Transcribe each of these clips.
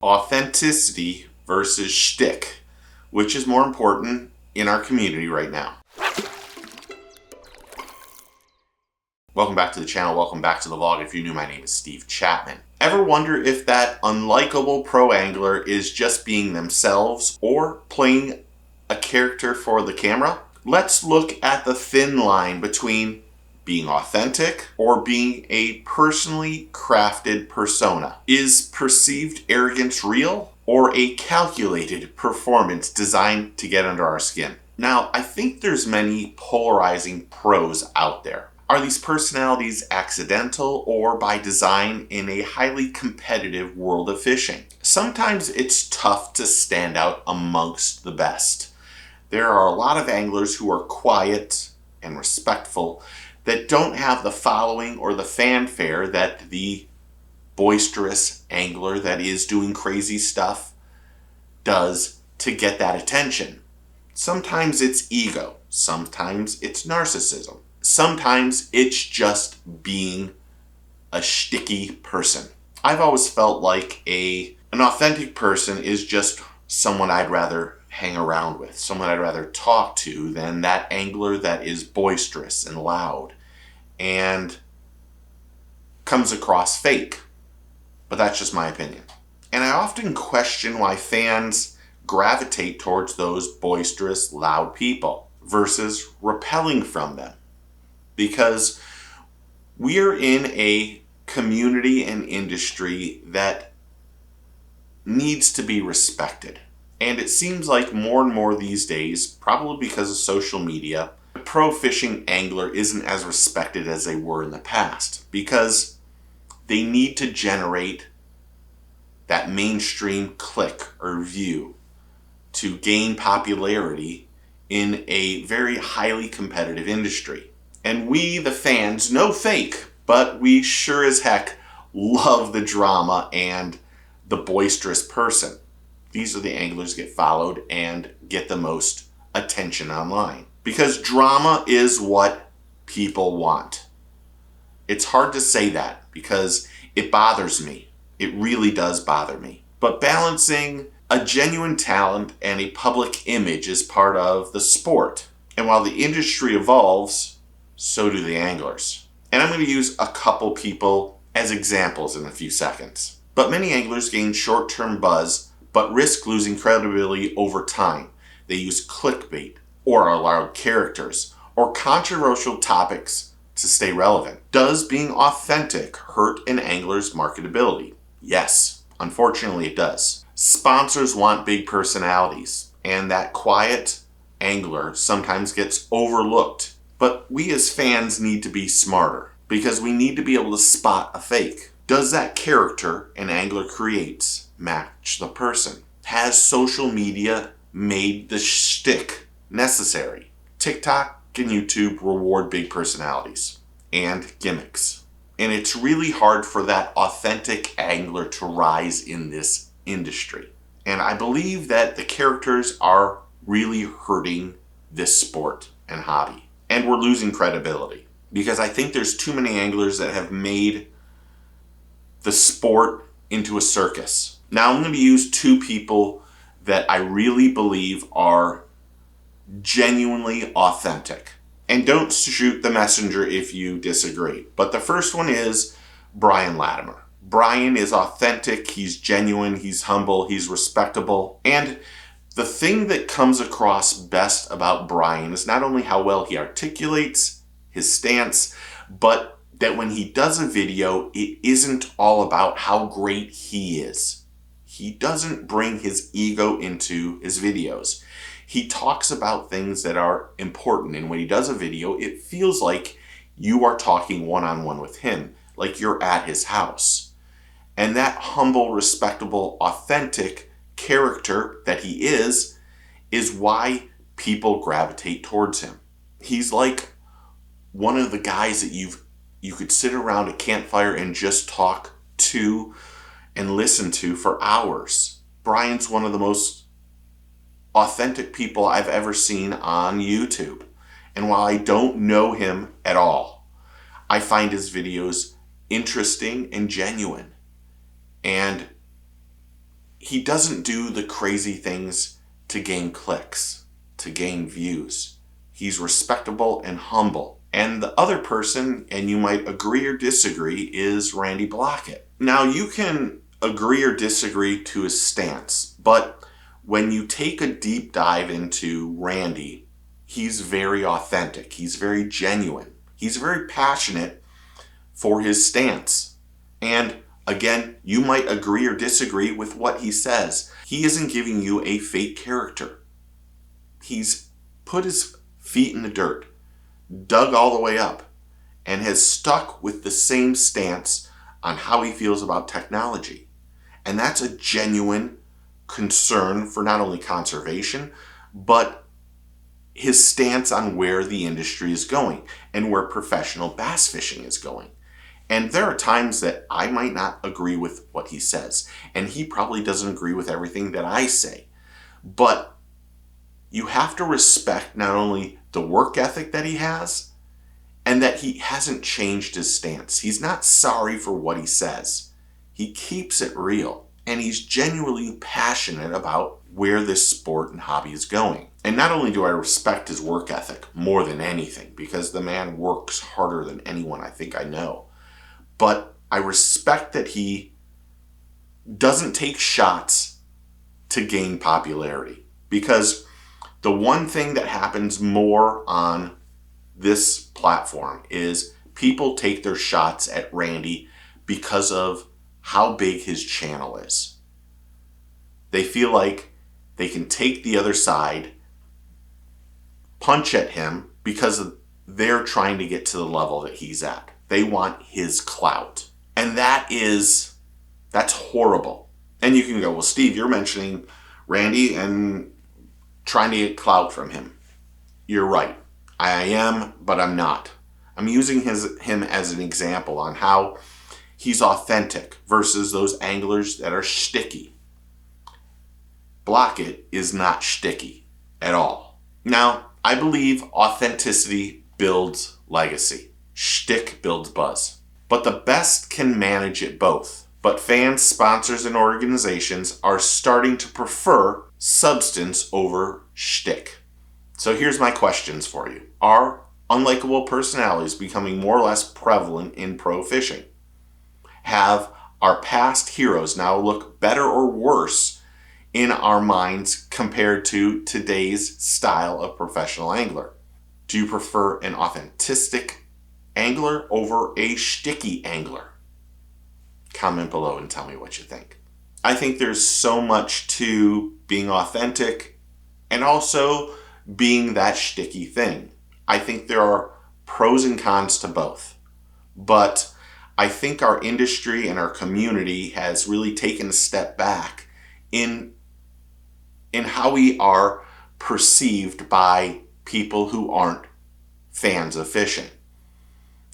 Authenticity versus shtick. Which is more important in our community right now? Welcome back to the channel. Welcome back to the vlog. If you're new, my name is Steve Chapman. Ever wonder if that unlikable pro angler is just being themselves or playing a character for the camera? Let's look at the thin line between being authentic or being a personally crafted persona. Is perceived arrogance real or a calculated performance designed to get under our skin? Now, I think there's many polarizing pros out there. Are these personalities accidental or by design in a highly competitive world of fishing? Sometimes it's tough to stand out amongst the best. There are a lot of anglers who are quiet and respectful that don't have the following or the fanfare that the boisterous angler that is doing crazy stuff does to get that attention. Sometimes it's ego. Sometimes it's narcissism. Sometimes it's just being a shticky person. I've always felt like an authentic person is just someone I'd rather hang around with, someone I'd rather talk to than that angler that is boisterous and loud and comes across fake. But that's just my opinion. And I often question why fans gravitate towards those boisterous, loud people versus repelling from them. Because we're in a community and industry that needs to be respected. And it seems like more and more these days, probably because of social media, the pro fishing angler isn't as respected as they were in the past because they need to generate that mainstream click or view to gain popularity in a very highly competitive industry. And we, the fans, know fake, but we sure as heck love the drama and the boisterous person. These are the anglers get followed and get the most attention online. Because drama is what people want. It's hard to say that because it bothers me. It really does bother me. But balancing a genuine talent and a public image is part of the sport. And while the industry evolves, so do the anglers. And I'm going to use a couple people as examples in a few seconds. But many anglers gain short-term buzz but risk losing credibility over time. They use clickbait or are loud characters or controversial topics to stay relevant. Does being authentic hurt an angler's marketability? Yes, unfortunately it does. Sponsors want big personalities, and that quiet angler sometimes gets overlooked. But we as fans need to be smarter because we need to be able to spot a fake. Does that character an angler creates match the person? Has social media made the shtick necessary? TikTok and YouTube reward big personalities and gimmicks. And it's really hard for that authentic angler to rise in this industry. And I believe that the characters are really hurting this sport and hobby. And we're losing credibility because I think there's too many anglers that have made the sport into a circus. Now I'm going to use two people that I really believe are genuinely authentic. And don't shoot the messenger if you disagree. But the first one is Brian Latimer. Brian is authentic, he's genuine, he's humble, he's respectable. And the thing that comes across best about Brian is not only how well he articulates his stance, but that when he does a video, it isn't all about how great he is. He doesn't bring his ego into his videos. He talks about things that are important, and when he does a video, it feels like you are talking one-on-one with him, like you're at his house. And that humble, respectable, authentic character that he is why people gravitate towards him. He's like one of the guys that you could sit around a campfire and just talk to and listen to for hours. Brian's one of the most authentic people I've ever seen on YouTube. And while I don't know him at all, I find his videos interesting and genuine. And he doesn't do the crazy things to gain clicks, to gain views. He's respectable and humble. And the other person, and you might agree or disagree, is Randy Blockett. Now, you can agree or disagree to his stance, but when you take a deep dive into Randy, he's very authentic. He's very genuine. He's very passionate for his stance. And again, you might agree or disagree with what he says. He isn't giving you a fake character. He's put his feet in the dirt, dug all the way up, and has stuck with the same stance on how he feels about technology. And that's a genuine concern for not only conservation, but his stance on where the industry is going and where professional bass fishing is going. And there are times that I might not agree with what he says, and he probably doesn't agree with everything that I say. But you have to respect not only the work ethic that he has, and that he hasn't changed his stance. He's not sorry for what he says. He keeps it real, and he's genuinely passionate about where this sport and hobby is going. And not only do I respect his work ethic more than anything, because the man works harder than anyone I think I know, but I respect that he doesn't take shots to gain popularity. Because the one thing that happens more on this platform is people take their shots at Randy because of how big his channel is. They feel like they can take the other side, punch at him because they're trying to get to the level that he's at. They want his clout. And that's horrible. And you can go, well, Steve, you're mentioning Randy and trying to get clout from him. You're right. I am, but I'm not. I'm using him as an example on how he's authentic versus those anglers that are shticky. Blockett is not shticky at all. Now, I believe authenticity builds legacy. Shtick builds buzz. But the best can manage it both. But fans, sponsors, and organizations are starting to prefer substance over shtick. So here's my questions for you. Are unlikable personalities becoming more or less prevalent in pro fishing? Have our past heroes now look better or worse in our minds compared to today's style of professional angler? Do you prefer an authentic angler over a shticky angler? Comment below and tell me what you think. I think there's so much to being authentic and also being that shticky thing. I think there are pros and cons to both. But I think our industry and our community has really taken a step back in how we are perceived by people who aren't fans of fishing.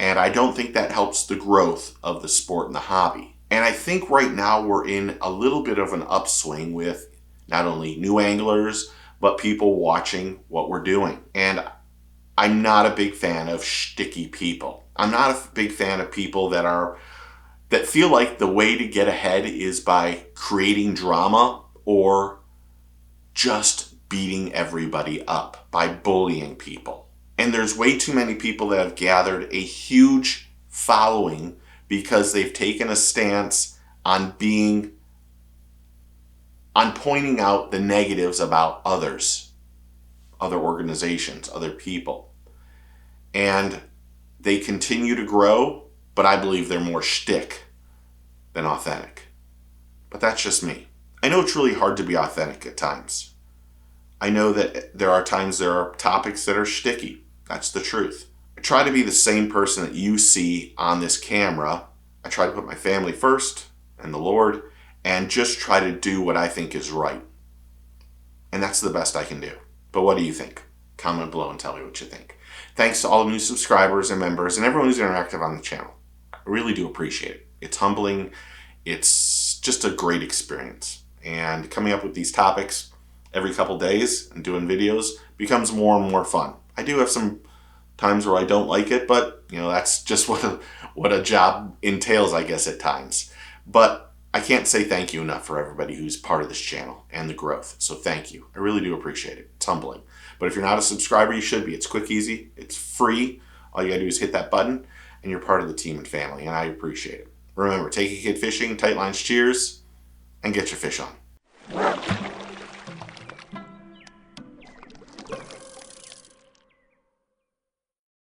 And I don't think that helps the growth of the sport and the hobby. And I think right now we're in a little bit of an upswing with not only new anglers, but people watching what we're doing. And I'm not a big fan of shticky people. I'm not a big fan of people that feel like the way to get ahead is by creating drama or just beating everybody up, by bullying people. And there's way too many people that have gathered a huge following because they've taken a stance on pointing out the negatives about others, other organizations, other people. And they continue to grow, but I believe they're more shtick than authentic. But that's just me. I know it's really hard to be authentic at times. I know that there are times there are topics that are shticky. That's the truth. I try to be the same person that you see on this camera. I try to put my family first and the Lord and just try to do what I think is right. And that's the best I can do. But what do you think? Comment below and tell me what you think. Thanks to all the new subscribers and members and everyone who's interactive on the channel. I really do appreciate it. It's humbling. It's just a great experience. And coming up with these topics every couple days and doing videos becomes more and more fun. I do have some times where I don't like it, but that's just what a job entails, I guess, at times. But I can't say thank you enough for everybody who's part of this channel and the growth. So thank you. I really do appreciate it. It's humbling. But if you're not a subscriber, you should be. It's quick, easy. It's free. All you gotta do is hit that button and you're part of the team and family, and I appreciate it. Remember, take a kid fishing, tight lines, cheers, and get your fish on.